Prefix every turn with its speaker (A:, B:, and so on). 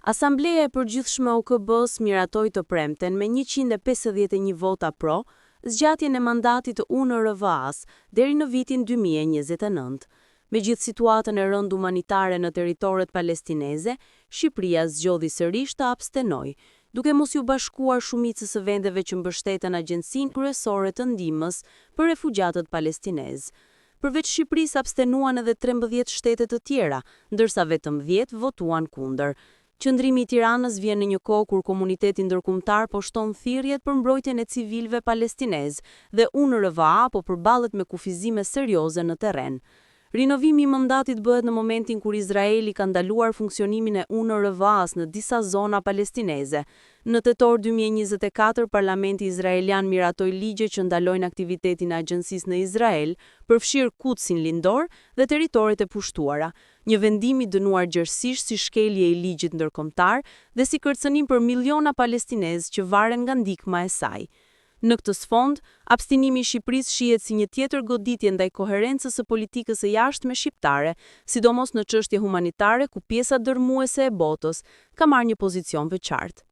A: Asambleja e Përgjithshme e OKB-s miratoi të premten me 151 vota pro zgjatjen e mandatit të UNRWA-s deri në vitin 2029. Megjithë situatën e rëndë humanitare në territoret palestineze, Shqipëria zgjodhi sërish të abstenojë, duke mos ju bashkuar shumicës së vendeve që mbështeten Agjencinë Kryesore të Ndihmës për Refugjatët Palestinezë. Përveç Shqipërisë abstenuan edhe 13 shtete të tjera, ndërsa vetëm 10 votuan kundër. Qëndrimi i Tiranës vjen në një kohë kur komuniteti ndërkombëtar po shton thirrjet për mbrojtjen e civilëve palestinezë dhe UNRWA po përballet me kufizime serioze në terren. Rinovimi i mandatit bëhet në momentin kur Izraeli ka ndaluar funksionimin e UNRWA-s në disa zona palestineze. Në tetor 2024, Parlamenti izraelian miratoi ligje që ndalojnë aktivitetin e agjencisë në Izrael, përfshirë Kutsin lindor dhe territoret e pushtuara. Një vendim i dënuar gjerësisht si shkelje i ligjit ndërkombëtar dhe si kërcënim për miliona palestinezë që varen nga ndikma e saj. Në këtë sfond, abstinimi i Shqipërisë shihet si një tjetër goditje ndaj koherencës së politikës së jashtme shqiptare, sidomos në çështje humanitare ku pjesa dërmuese e botës ka marrë një pozicion veçantë.